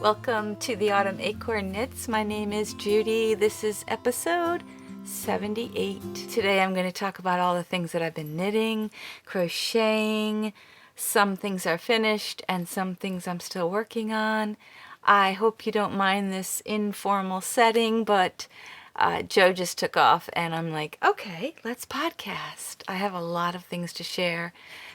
Welcome to the Autumn Acorn Knits. My name is Judy. This is episode 78. Today I'm going to talk about all the things that I've been knitting, crocheting. Some things are finished and some things I'm still working on. I hope you don't mind this informal setting, but Joe just took off and I'm like, okay, let's podcast. I have a lot of things to share.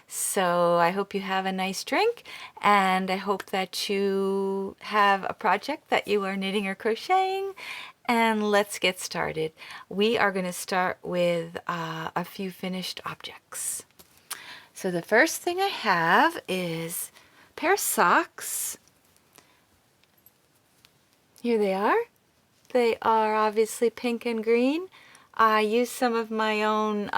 So I hope you have a nice drink, and I hope that you have a project that you are knitting or crocheting, and let's get started. We are going to start with a few finished objects. So the first thing I have is a pair of socks. Here they are. They are obviously pink and green. I used some of my own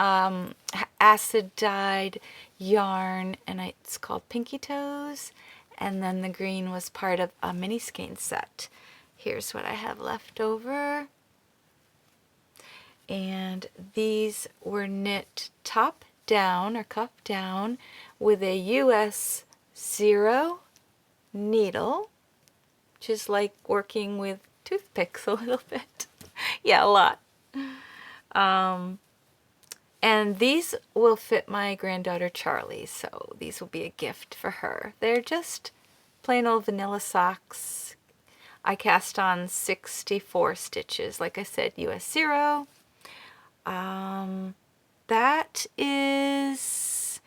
acid dyed yarn, and it's called Pinky Toes, and then the green was part of a mini skein set. Here's what I have left over, and these were knit top down or cuff down with a US 0 needle, which is like working with toothpicks a little bit. Yeah, a lot. And these will fit my granddaughter Charlie, so these will be a gift for her. They're just plain old vanilla socks. I cast on 64 stitches, like I said, US 0. That is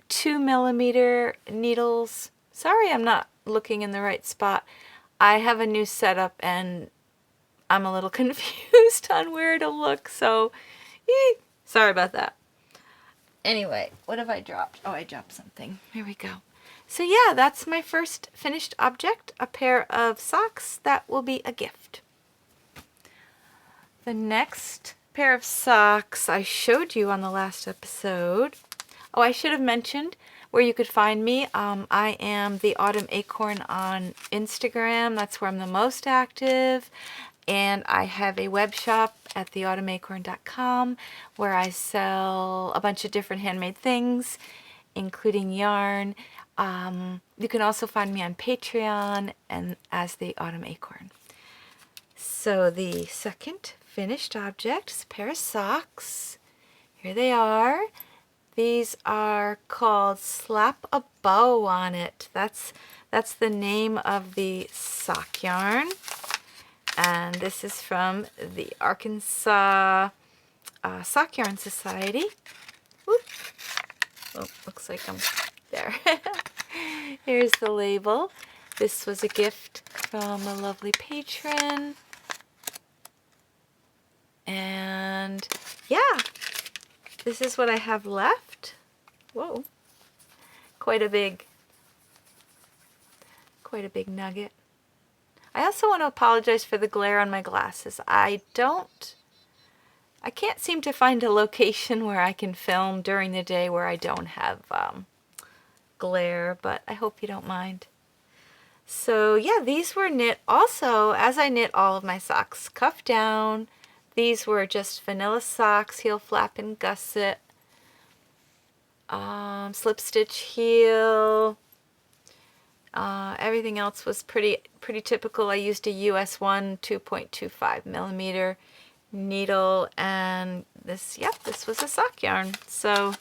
2mm needles. Sorry, I'm not looking in the right spot. I have a new setup and I'm a little confused on where to look, so sorry about that. Anyway, what have I dropped? Oh, I dropped something. Here we go. So yeah, that's my first finished object, a pair of socks that will be a gift. The next pair of socks I showed you on the last episode. Oh, I should have mentioned where you could find me. I am the Autumn Acorn on Instagram. That's where I'm the most active. And I have a web shop at theautumnacorn.com where I sell a bunch of different handmade things, including yarn. You can also find me on Patreon and as the Autumn Acorn. So the second finished object is a pair of socks. Here they are. These are called Slap a Bow on It. That's the name of the sock yarn. And this is from the Arkansas Sock Yarn Society. Whoop. Oh, looks like I'm there. Here's the label. This was a gift from a lovely patron. And yeah, this is what I have left. Whoa. Quite a big nugget. I also want to apologize for the glare on my glasses. I can't seem to find a location where I can film during the day where I don't have glare, but I hope you don't mind. So yeah, these were knit also as I knit all of my socks. Cuff down. These were just vanilla socks, heel flap and gusset, slip stitch heel. Everything else was pretty typical. I used a US 1 2.25mm needle, and this was a sock yarn. So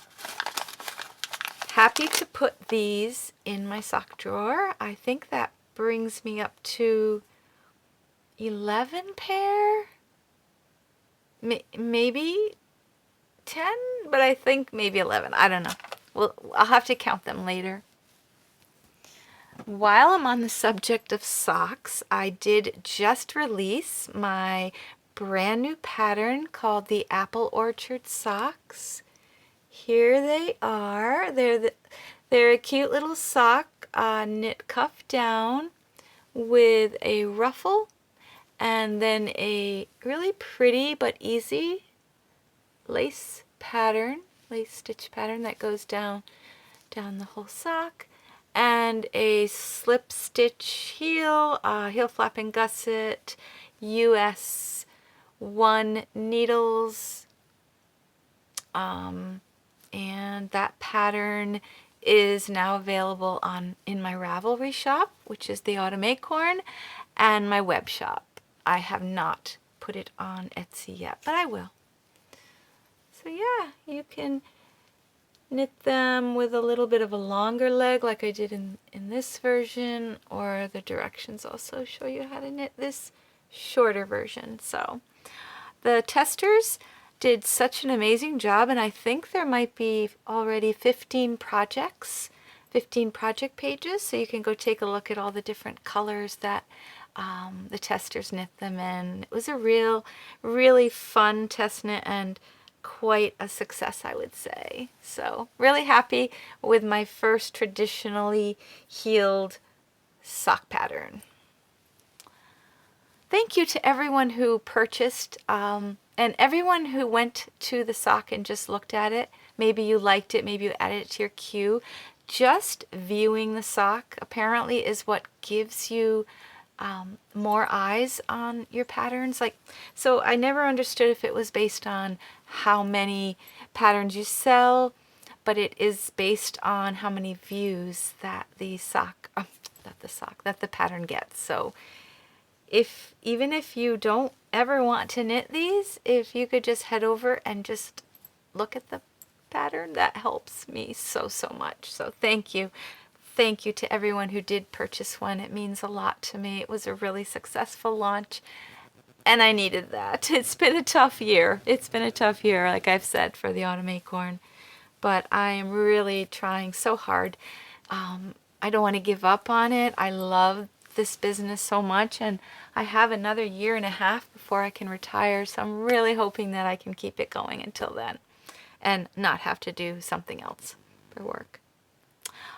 happy to put these in my sock drawer. I think that brings me up to 11 pair, maybe 10, but I think maybe 11. I don't know. Well, I'll have to count them later. While I'm on the subject of socks, I did just release my brand new pattern called the Apple Orchard Socks. Here they are. They're a cute little sock, knit cuff down with a ruffle and then a really pretty but easy lace stitch pattern that goes down the whole sock. And a slip stitch heel, heel flap and gusset, US 1 needles, and that pattern is now available in my Ravelry shop, which is the Autumn Acorn, and my web shop. I have not put it on Etsy yet, but I will. So yeah, you can knit them with a little bit of a longer leg like I did in this version, or the directions also show you how to knit this shorter version. So the testers did such an amazing job, and I think there might be already 15 projects, 15 project pages, so you can go take a look at all the different colors that the testers knit them in. It was a really fun test knit and quite a success, I would say. So really happy with my first traditionally heeled sock pattern. Thank you to everyone who purchased and everyone who went to the sock and just looked at it. Maybe you liked it, maybe you added it to your queue. Just viewing the sock apparently is what gives you more eyes on your patterns. So I never understood if it was based on how many patterns you sell, but it is based on how many views that the pattern gets. So even if you don't ever want to knit these, if you could just head over and just look at the pattern, that helps me so much. So thank you. Thank you to everyone who did purchase one. It means a lot to me. It was a really successful launch, and I needed that. It's been a tough year. It's been a tough year, like I've said, for the Autumn Acorn, but I am really trying so hard. I don't want to give up on it. I love this business so much, and I have another 1.5 years before I can retire, so I'm really hoping that I can keep it going until then and not have to do something else for work.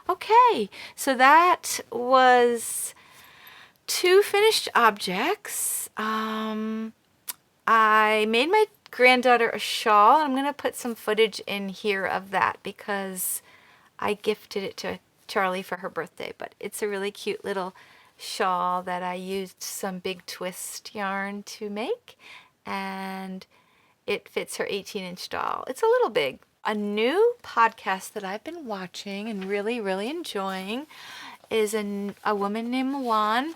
Okay, so that was 2 finished objects. I made my granddaughter a shawl. I'm going to put some footage in here of that because I gifted it to Charlie for her birthday, but it's a really cute little shawl that I used some big twist yarn to make, and it fits her 18-inch doll. It's a little big. A new podcast that I've been watching and really enjoying is a woman named Juan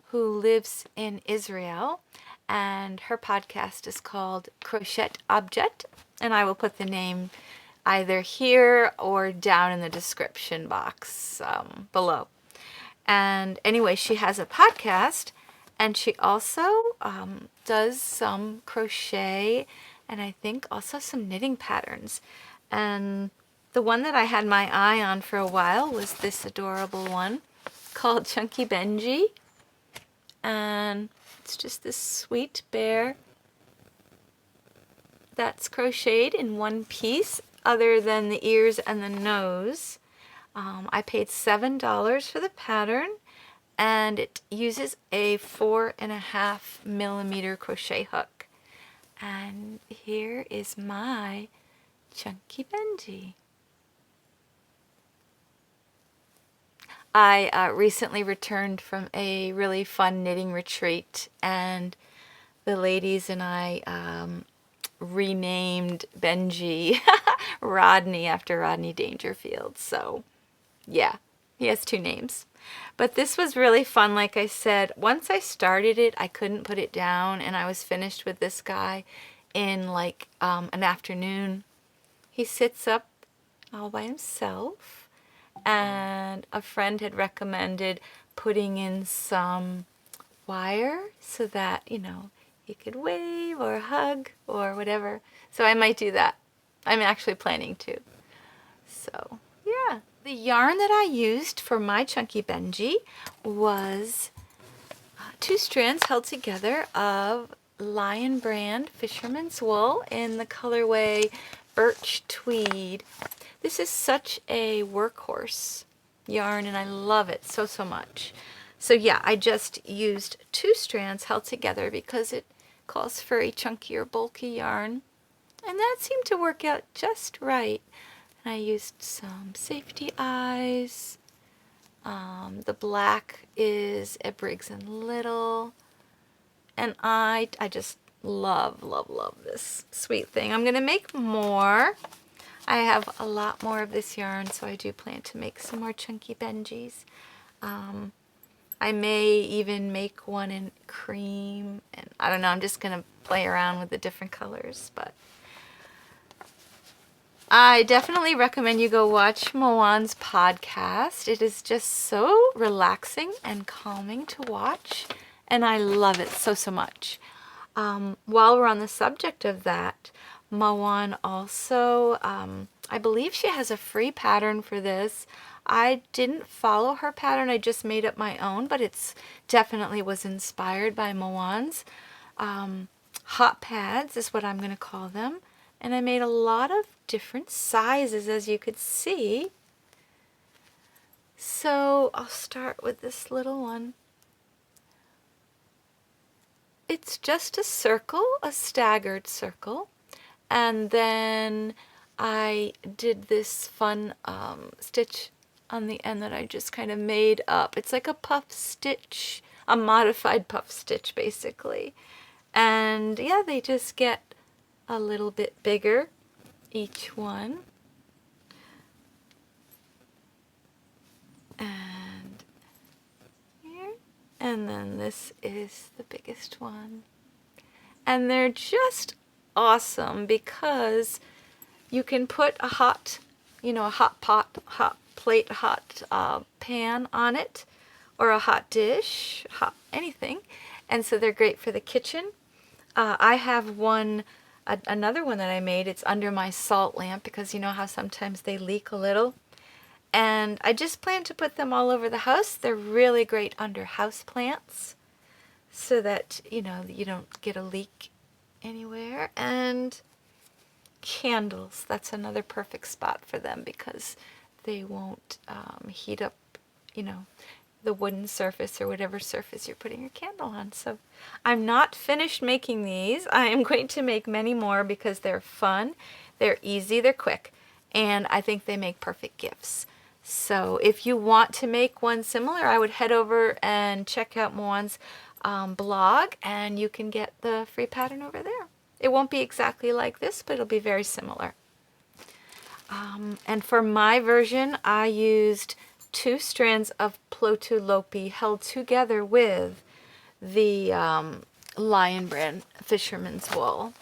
who lives in Israel, and her podcast is called Crochet Object, and I will put the name either here or down in the description box below. And anyway, she has a podcast, and she also does some crochet and I think also some knitting patterns. And the one that I had my eye on for a while was this adorable one called Chunky Benji. And it's just this sweet bear that's crocheted in one piece other than the ears and the nose. I paid $7 for the pattern, and it uses a 4.5 millimeter crochet hook. And here is my Chunky Benji. I recently returned from a really fun knitting retreat, and the ladies and I renamed Benji Rodney after Rodney Dangerfield. So yeah, he has 2 names. But this was really fun. Like I said, once I started it, I couldn't put it down, and I was finished with this guy in like an afternoon. He sits up all by himself, and a friend had recommended putting in some wire so that, you know, he could wave or hug or whatever. So I might do that. I'm actually planning to. So yeah. The yarn that I used for my Chunky Benji was 2 strands held together of Lion Brand Fisherman's Wool in the colorway Birch Tweed. This is such a workhorse yarn, and I love it so much. So yeah, I just used 2 strands held together because it calls for a chunkier, bulky yarn, and that seemed to work out just right. I used some safety eyes. The black is a Briggs & Little. And I just love this sweet thing. I'm going to make more. I have a lot more of this yarn, so I do plan to make some more chunky Benjis. I may even make one in cream, and I don't know, I'm just going to play around with the different colors, but I definitely recommend you go watch Moan's podcast. It is just so relaxing and calming to watch, and I love it so, so much. While we're on the subject of that, Moan also, I believe she has a free pattern for this. I didn't follow her pattern, I just made up my own, but it's definitely was inspired by Moan's. Hot pads is what I'm going to call them. And I made a lot of different sizes, as you could see. So I'll start with this little one. It's just a circle, a staggered circle. And then I did this fun stitch on the end that I just kind of made up. It's like a puff stitch, a modified puff stitch basically. And yeah, they just get a little bit bigger, each one. And here. And then this is the biggest one. And they're just awesome because you can put a hot, a hot pot, hot plate, hot pan on it, or a hot dish, hot anything. And so they're great for the kitchen. I have another one that I made. It's under my salt lamp because you know how sometimes they leak a little. And I just plan to put them all over the house. They're really great under house plants so that, you don't get a leak anywhere. And candles, that's another perfect spot for them because they won't heat up, the wooden surface or whatever surface you're putting your candle on. So I'm not finished making these. I am going to make many more because they're fun, they're easy, they're quick, and I think they make perfect gifts. So if you want to make one similar, I would head over and check out Moan's blog, and you can get the free pattern over there. It won't be exactly like this, but it'll be very similar. And for my version, I used 2 strands of Plotulopi held together with the Lion Brand Fisherman's Wool.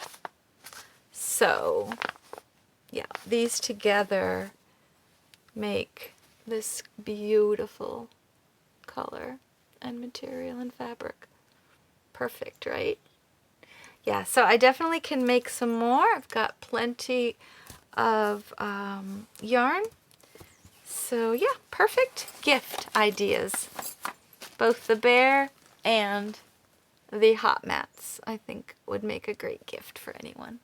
So, yeah, these together make this beautiful color and material and fabric. Perfect, right? Yeah, so I definitely can make some more. I've got plenty of yarn. So yeah, perfect gift ideas. Both the bear and the hot mats, I think, would make a great gift for anyone.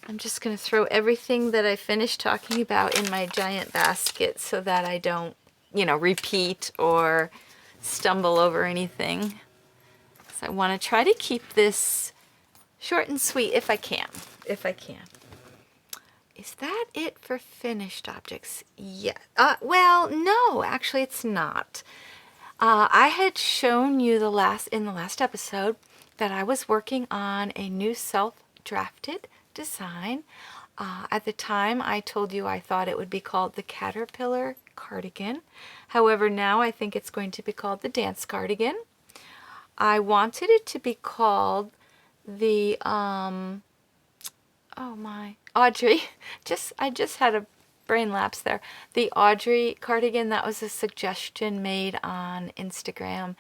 I'm just going to throw everything that I finished talking about in my giant basket so that I don't, repeat or stumble over anything. So I want to try to keep this short and sweet if I can. Is that it for finished objects? Yeah. Well, no, actually it's not. I had shown you in the last episode that I was working on a new self-drafted design. At the time, I told you I thought it would be called the Caterpillar Cardigan. However, now I think it's going to be called the Dance Cardigan. I wanted it to be called the, Audrey. I just had a brain lapse there. The Audrey cardigan, that was a suggestion made on Instagram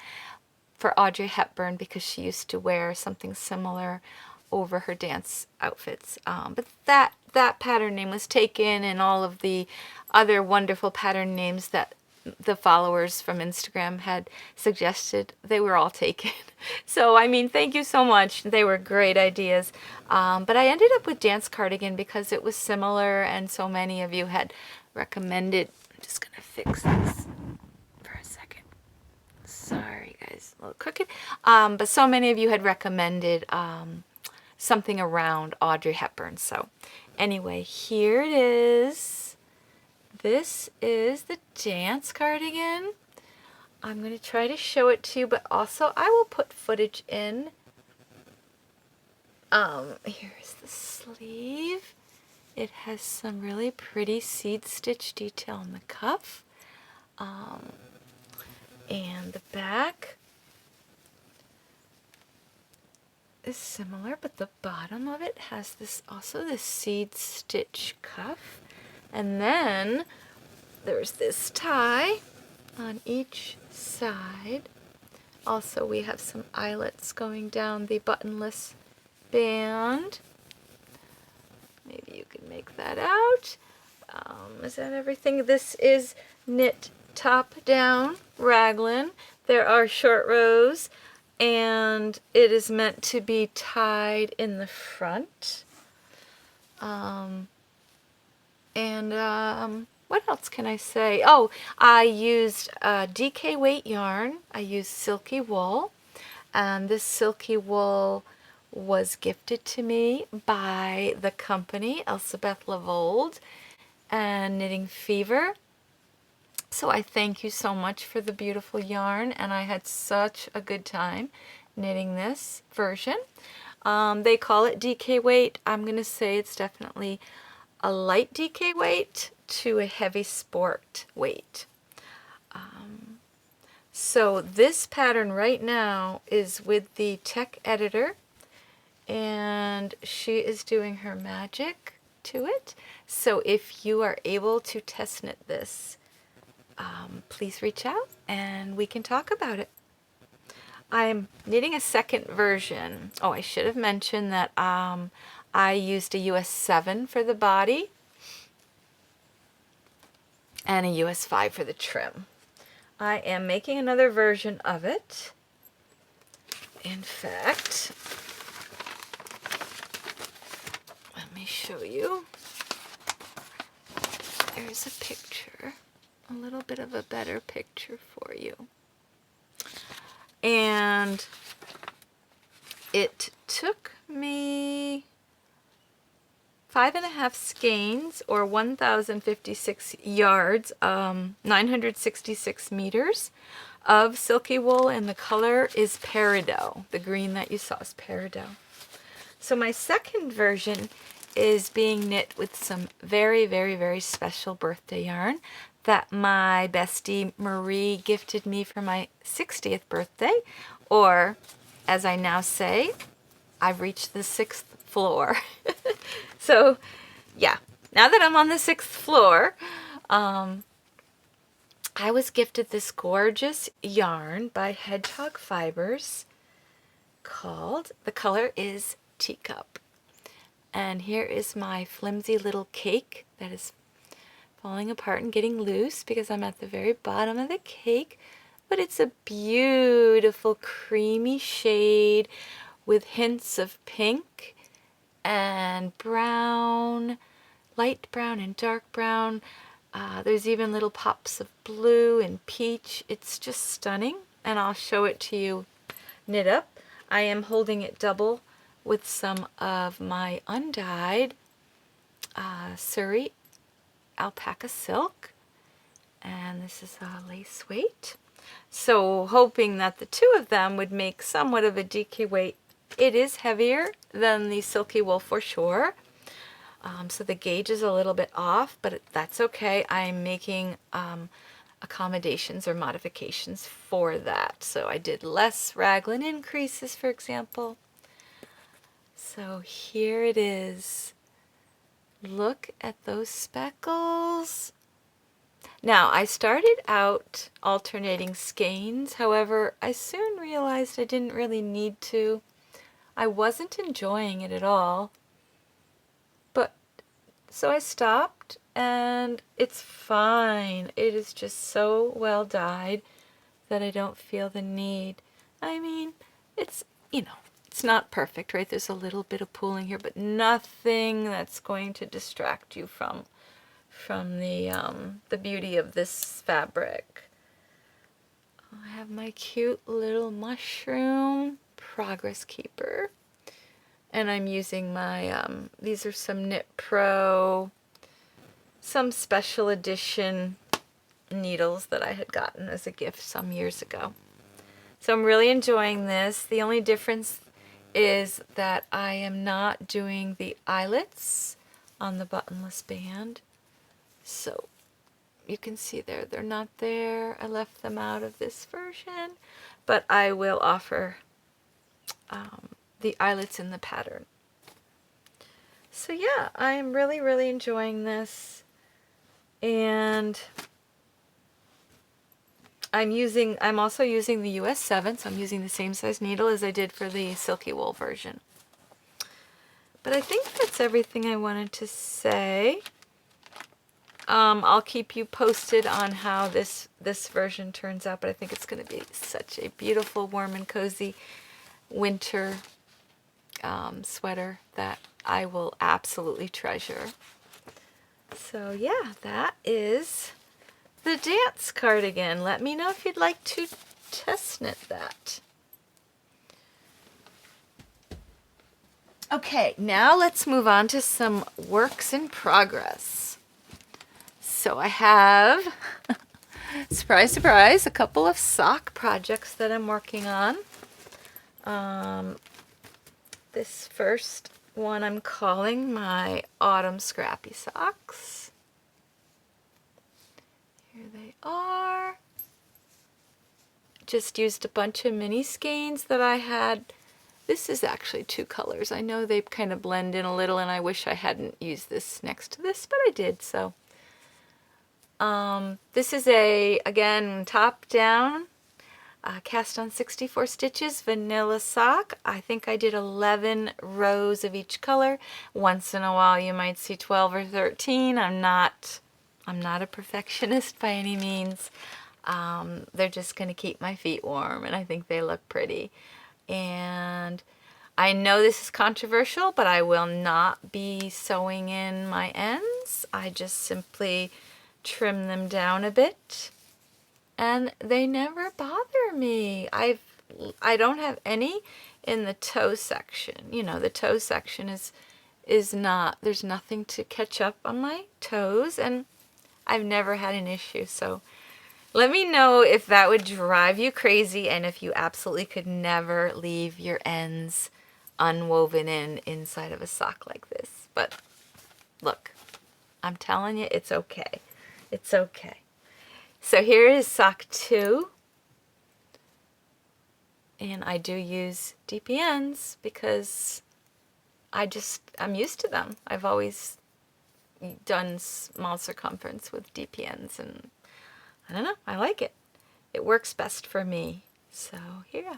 for Audrey Hepburn because she used to wear something similar over her dance outfits. But that pattern name was taken, and all of the other wonderful pattern names that the followers from Instagram had suggested, they were all taken. So, thank you so much. They were great ideas. But I ended up with Dance Cardigan because it was similar, and so many of you had recommended. I'm just going to fix this for a second. Sorry, guys. A little crooked. But so many of you had recommended something around Audrey Hepburn. So, anyway, here it is. This is the Dance Cardigan. I'm going to try to show it to you, but also I will put footage in. Here's the sleeve. It has some really pretty seed stitch detail on the cuff. And the back is similar, but the bottom of it has this seed stitch cuff. And then there's this tie on each side. Also, we have some eyelets going down the buttonless band. Maybe you can make that out. Is that everything? This is knit top down raglan. There are short rows, and it is meant to be tied in the front. What else can I say? Oh, I used DK weight yarn. I used silky wool, and this silky wool was gifted to me by the company Elsebeth Lavold and Knitting Fever. So I thank you so much for the beautiful yarn, and I had such a good time knitting this version. They call it DK weight. I'm going to say it's definitely a light DK weight to a heavy sport weight. So this pattern right now is with the tech editor, and she is doing her magic to it. So if you are able to test knit this, please reach out and we can talk about it. I'm knitting a second version. Oh, I should have mentioned that I used a US 7 for the body and a US 5 for the trim. I am making another version of it. In fact, let me show you. There's a picture, a little bit of a better picture for you. And it took me 5.5 skeins, or 1,056 yards, 966 meters of silky wool, and the color is peridot. The green that you saw is peridot. So my second version is being knit with some very, very, very special birthday yarn that my bestie Marie gifted me for my 60th birthday, or as I now say, I've reached the 6th floor. So yeah, now that I'm on the 6th floor, I was gifted this gorgeous yarn by Hedgehog Fibers called, the color is Teacup. And here is my flimsy little cake that is falling apart and getting loose because I'm at the very bottom of the cake. But it's a beautiful creamy shade with hints of pink and brown, light brown and dark brown. There's even little pops of blue and peach. It's just stunning, and I'll show it to you knit up. I am holding it double with some of my undyed Surrey alpaca silk, and this is a lace weight. So hoping that the two of them would make somewhat of a DK weight. It is heavier than the silky wool for sure, so the gauge is a little bit off, but that's okay. I'm making accommodations or modifications for that. So I did less raglan increases, for example. So here it is. Look at those speckles. Now, I started out alternating skeins. However, I soon realized I didn't really need to. I wasn't enjoying it at all. But so I stopped, and it's fine. It is just so well dyed that I don't feel the need. I mean, it's, you know, it's not perfect, right? There's a little bit of pooling here, but nothing that's going to distract you from the beauty of this fabric. I have my cute little mushroom progress keeper, and I'm using my these are some Knit Pro, some special edition needles that I had gotten as a gift some years ago. So I'm really enjoying this. The only difference is that I am not doing the eyelets on the buttonless band. So you can see there, they're not there. I left them out of this version, but I will offer the eyelets in the pattern. So yeah, I'm really, really enjoying this. And I'm also using the US 7, so I'm using the same size needle as I did for the silky wool version. But I think that's everything I wanted to say. I'll keep you posted on how this version turns out, but I think it's going to be such a beautiful, warm and cozy winter sweater that I will absolutely treasure. So yeah, that is the dance cardigan. Let me know if you'd like to test knit that. Okay, now let's move on to some works in progress. So I have, surprise, surprise, a couple of sock projects that I'm working on. This first one I'm calling my Autumn Scrappy Socks. Here they are. Just used a bunch of mini skeins that I had. This is actually 2 colors. I know they kind of blend in a little, and I wish I hadn't used this next to this, but I did, so. This is again, top down, cast on 64 stitches, vanilla sock. I think I did 11 rows of each color. Once in a while you might see 12 or 13. I'm not a perfectionist by any means. They're just going to keep my feet warm, and I think they look pretty. And I know this is controversial, but I will not be sewing in my ends. I just simply trim them down a bit, and they never bother me. I don't have any in the toe section. You know, the toe section is not, there's nothing to catch up on my toes, and I've never had an issue. So let me know if that would drive you crazy, and if you absolutely could never leave your ends unwoven inside of a sock like this. But look, I'm telling you, it's okay. It's okay. So here is sock 2. And I do use DPNs because I'm used to them. I've always done small circumference with DPNs, and I don't know, I like it. It works best for me. So here,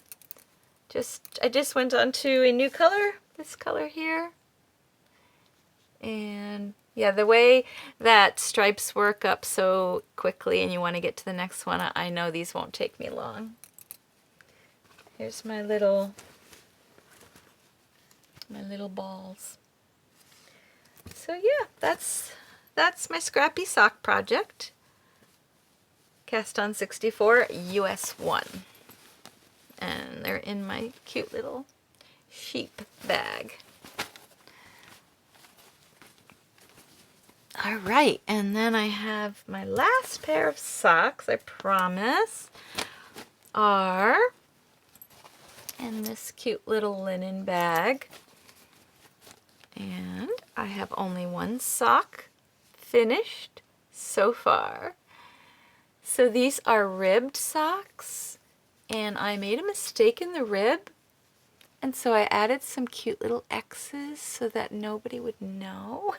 I just went on to a new color, this color here. And yeah, the way that stripes work up so quickly and you want to get to the next one, I know these won't take me long. Here's my little balls. So yeah, that's my scrappy sock project. Cast on 64 US 1. And they're in my cute little sheep bag. All right, and then I have my last pair of socks, I promise, are in this cute little linen bag. And I have only one sock finished so far. So these are ribbed socks, and I made a mistake in the rib, and so I added some cute little X's so that nobody would know,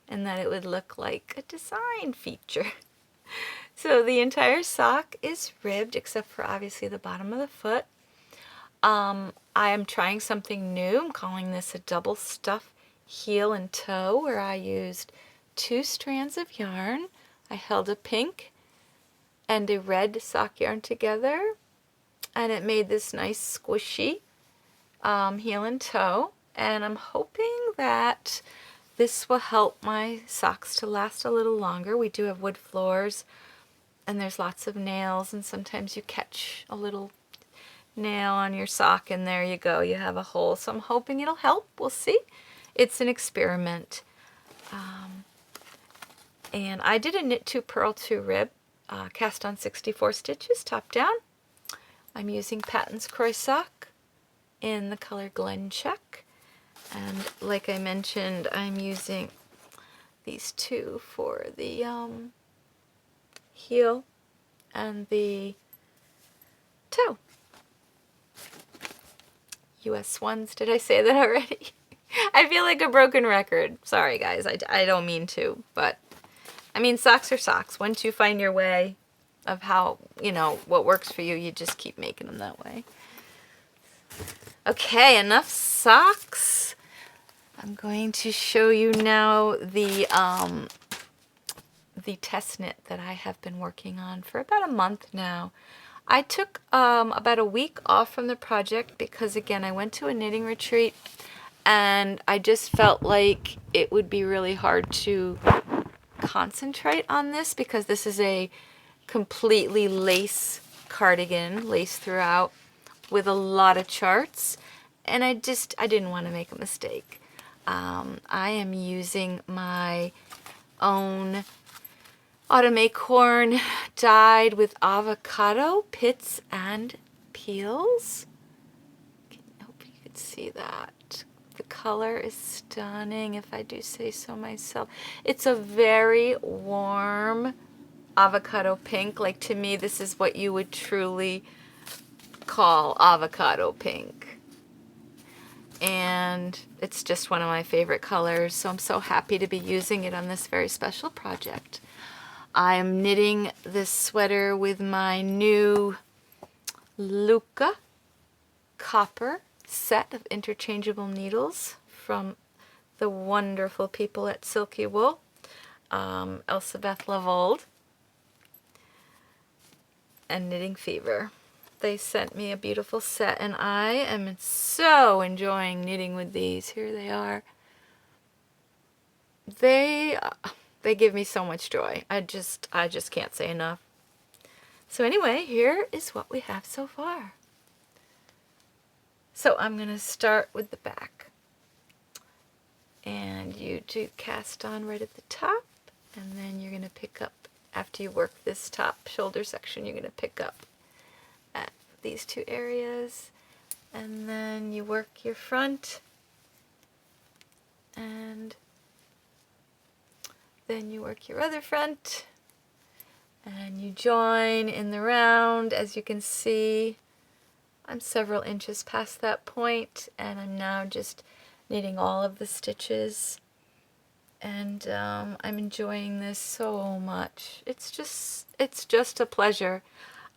and that it would look like a design feature. So the entire sock is ribbed, except for obviously the bottom of the foot. I am trying something new. I'm calling this a double stuff heel and toe, where I used 2 strands of yarn. I held a pink and a red sock yarn together, and it made this nice squishy heel and toe. And I'm hoping that this will help my socks to last a little longer. We do have wood floors, and there's lots of nails, and sometimes you catch a little nail on your sock, and there you go, you have a hole. So I'm hoping it'll help. We'll see. It's an experiment. And I did a knit 2 purl 2 rib, cast on 64 stitches, top down. I'm using Patton's Croy Sock in the color Glen Check. And like I mentioned, I'm using these two for the heel and the toe. US ones, did I say that already? I feel like a broken record. Sorry guys, I don't mean to, but I mean, socks are socks. Once you find your way of how, you know, what works for you, you just keep making them that way. Okay, enough socks. I'm going to show you now the test knit that I have been working on for about a month now. I took about a week off from the project because, again, I went to a knitting retreat and I just felt like it would be really hard to concentrate on this because this is a completely lace cardigan, lace throughout, with a lot of charts, and I didn't want to make a mistake. I am using my own Autumn Acorn dyed with avocado pits and peels. I hope you can see that. The color is stunning, if I do say so myself. It's a very warm avocado pink. Like, to me, this is what you would truly call avocado pink. And it's just one of my favorite colors, so I'm so happy to be using it on this very special project. I'm knitting this sweater with my new Luca copper set of interchangeable needles from the wonderful people at Silky Wool, Elsebeth Lavold and Knitting Fever. They sent me a beautiful set, and I am so enjoying knitting with these. Here they are. They give me so much joy. I just can't say enough. So anyway, here is what we have so far. So I'm going to start with the back. And you do cast on right at the top, and then you're going to pick up, after you work this top shoulder section, you're going to pick up at these two areas, and then you work your front, and then you work your other front, and you join in the round. As you can see, I'm several inches past that point, and I'm now just knitting all of the stitches, and I'm enjoying this so much. It's just a pleasure.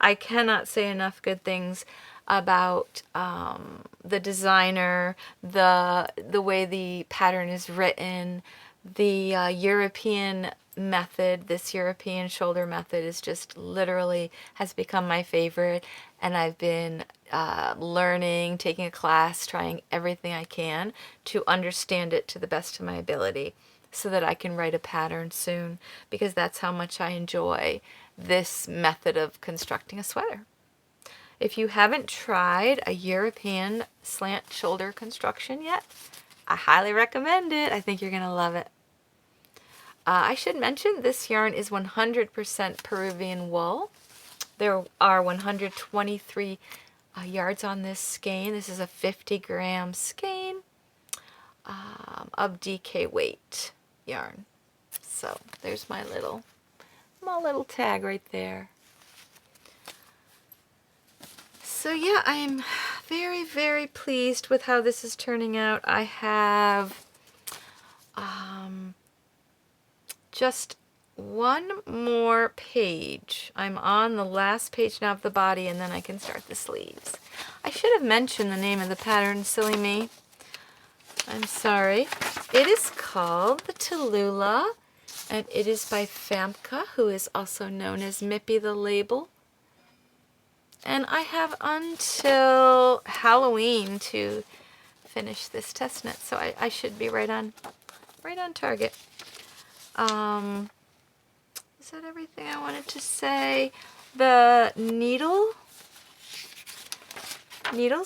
I cannot say enough good things about the designer, the way the pattern is written, the European method. This European shoulder method is just literally has become my favorite, and I've been learning, taking a class, trying everything I can to understand it to the best of my ability so that I can write a pattern soon, because that's how much I enjoy this method of constructing a sweater. If you haven't tried a European slant shoulder construction yet, I highly recommend it. I think you're going to love it. I should mention this yarn is 100% Peruvian wool. There are 123 yards on this skein. This is a 50-gram skein of DK weight yarn. So there's my little tag right there. So yeah, I am very, very pleased with how this is turning out. I have just one more page. I'm on the last page now of the body, and then I can start the sleeves. I should have mentioned the name of the pattern, silly me. I'm sorry. It is called the Tula, and it is by Famke, who is also known as Mippy the Label. And I have until Halloween to finish this test knit, so I should be right on target. Is that everything I wanted to say? The needles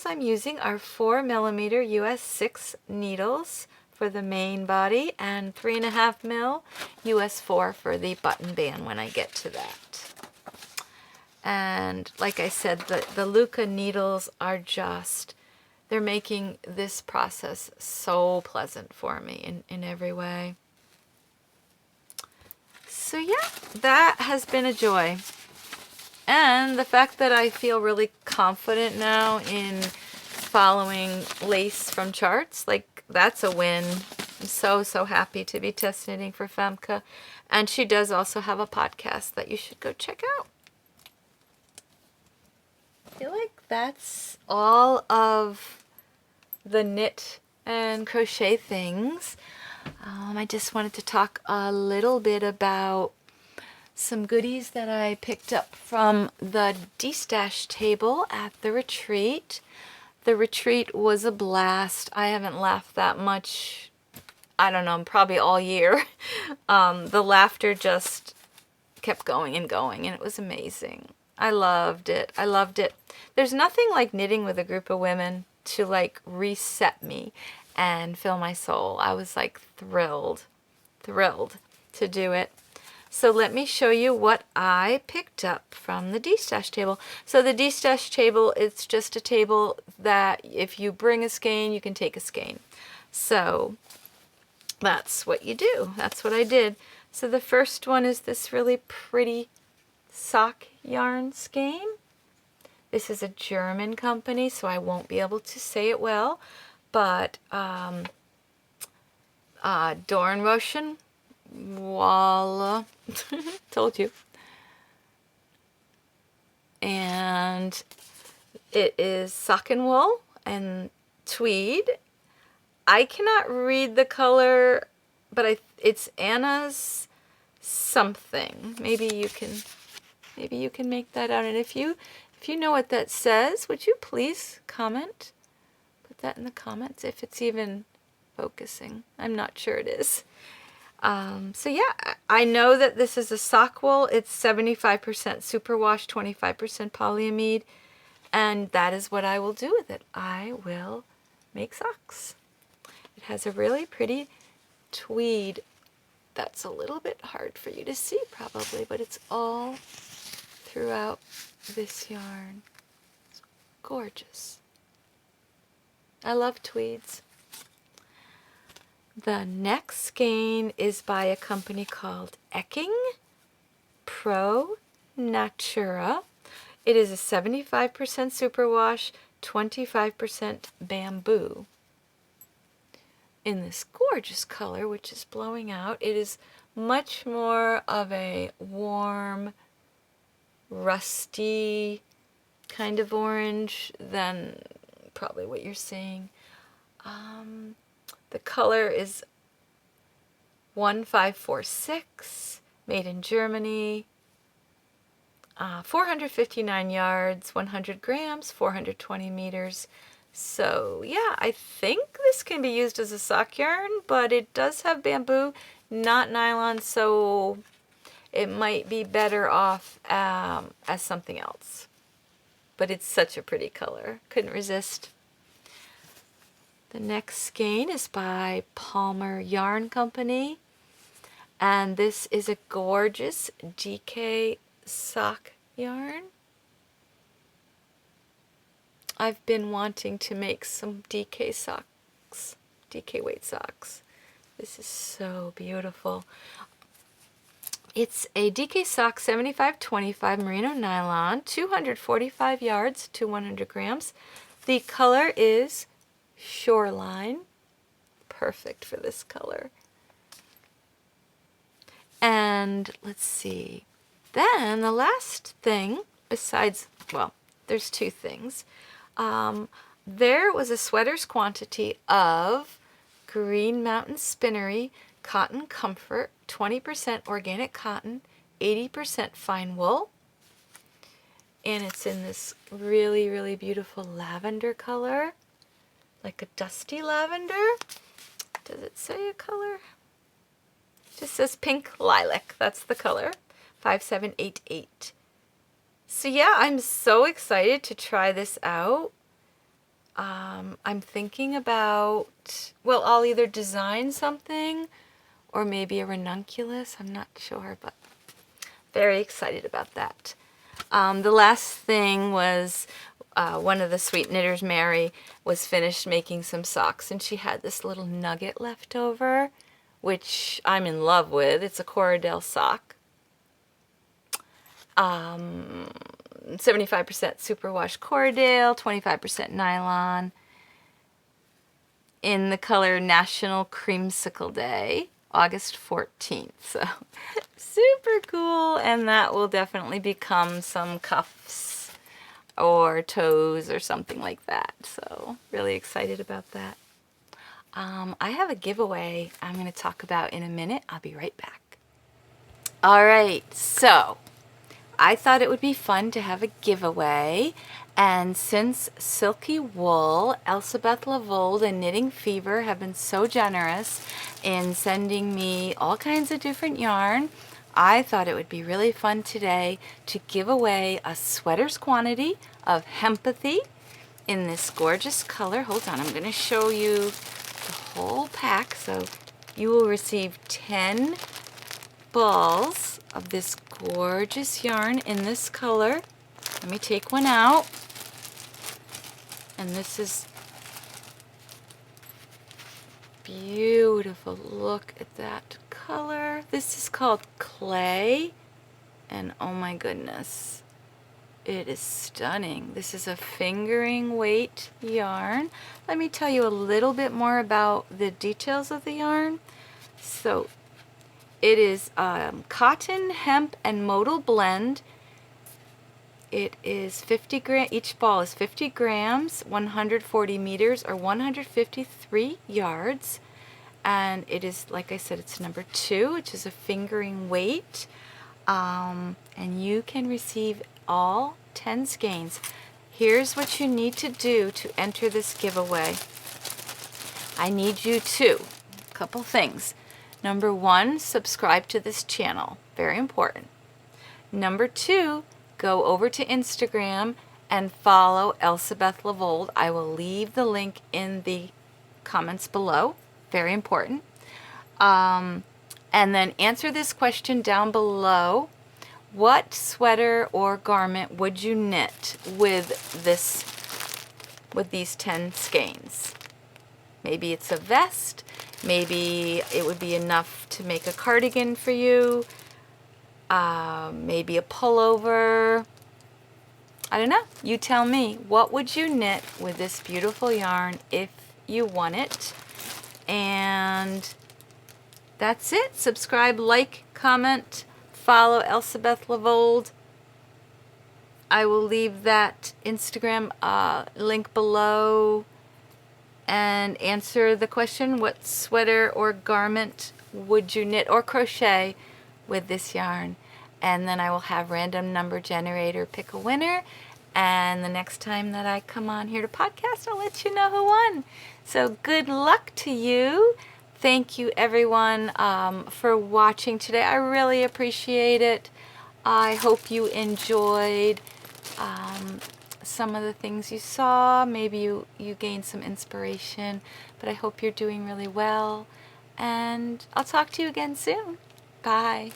I'm using are 4mm US 6 needles for the main body, and 3.5mm US 4 for the button band when I get to that. And like I said, the Luca needles are just, they're making this process so pleasant for me in every way. So yeah, that has been a joy. And the fact that I feel really confident now in following lace from charts, like that's a win. I'm so, so happy to be test knitting for Femke. And she does also have a podcast that you should go check out. I feel like that's all of the knit and crochet things. I just wanted to talk a little bit about some goodies that I picked up from the de-stash table at the retreat. The retreat was a blast. I haven't laughed that much, I don't know, probably all year. The laughter just kept going and going, and it was amazing. I loved it. I loved it. There's nothing like knitting with a group of women to like reset me and fill my soul. I was like thrilled to do it. So let me show you what I picked up from the de-stash table. So the de-stash table, it's just a table that if you bring a skein, you can take a skein. So that's what you do. That's what I did. So the first one is this really pretty sock yarn skein. This is a German company, so I won't be able to say it well, but Dornroschen, voila, told you. And it is sock and wool and tweed. I cannot read the color, but it's Anna's something. Maybe you can make that out. And if you know what that says, would you please comment? Put that in the comments if it's even focusing. I'm not sure it is. So yeah, I know that this is a sock wool. It's 75% superwash, 25% polyamide, and that is what I will do with it. I will make socks. It has a really pretty tweed. That's a little bit hard for you to see probably, but it's all throughout this yarn. It's gorgeous. I love tweeds. The next skein is by a company called Ecking Pro Natura. It is a 75% superwash, 25% bamboo. In this gorgeous color, which is blowing out. It is much more of a warm, rusty kind of orange than probably what you're seeing. The color is 1546, made in Germany, 459 yards, 100 grams, 420 meters. So yeah, I think this can be used as a sock yarn, but it does have bamboo, not nylon, so it might be better off as something else. But it's such a pretty color. Couldn't resist. The next skein is by Palmer Yarn Company, and this is a gorgeous DK sock yarn. I've been wanting to make some DK socks, DK weight socks. This is so beautiful. It's a DK sock 75/25 merino nylon, 245 yards to 100 grams. The color is Shoreline, perfect for this color. And let's see, then the last thing besides, well, there's two things. There was a sweater's quantity of Green Mountain Spinnery Cotton Comfort, 20% organic cotton, 80% fine wool. And it's in this really, really beautiful lavender color. Like a dusty lavender. Does it say a color? It just says pink lilac. That's the color. 5788. So yeah, I'm so excited to try this out. I'm thinking about, well, I'll either design something or maybe a ranunculus. I'm not sure, but very excited about that. The last thing was one of the sweet knitters, Mary, was finished making some socks, and she had this little nugget left over, which I'm in love with. It's a Corridel sock. 75% superwash Cordale, 25% nylon, in the color National Creamsicle Day, August 14th. So super cool, and that will definitely become some cuffs or toes or something like that. So really excited about that. I have a giveaway I'm going to talk about in a minute. I'll be right back. All right, so I thought it would be fun to have a giveaway, and since Silky Wool, Elsebeth Lavold, and Knitting Fever have been so generous in sending me all kinds of different yarn, I thought it would be really fun today to give away a sweater's quantity of Hempathy in this gorgeous color. Hold on, I'm going to show you the whole pack. So you will receive 10 balls of this gorgeous yarn in this color. Let me take one out. And this is beautiful. Look at that color. This is called Clay. And oh my goodness, it is stunning. This is a fingering weight yarn. Let me tell you a little bit more about the details of the yarn. So it is cotton, hemp, and modal blend. It is 50 grams, each ball is 50 grams, 140 meters, or 153 yards. And it is, like I said, it's number 2, which is a fingering weight. And you can receive all 10 skeins. Here's what you need to do to enter this giveaway. I need you to, a couple things. Number 1, subscribe to this channel. Very important. Number 2, go over to Instagram and follow Elsebeth Lavold. I will leave the link in the comments below. Very important. And then answer this question down below. What sweater or garment would you knit with these 10 skeins? Maybe it's a vest. Maybe it would be enough to make a cardigan for you. Maybe a pullover. I don't know. You tell me. What would you knit with this beautiful yarn if you won it? And that's it. Subscribe, like, comment, follow Elsebeth Lavold. I will leave that Instagram link below, and answer the question, what sweater or garment would you knit or crochet with this yarn? And then I will have random number generator pick a winner, and the next time that I come on here to podcast, I'll let you know who won. So good luck to you. Thank you everyone for watching today. I really appreciate it. I hope you enjoyed some of the things you saw. Maybe you gained some inspiration, but I hope you're doing really well. And I'll talk to you again soon. Bye.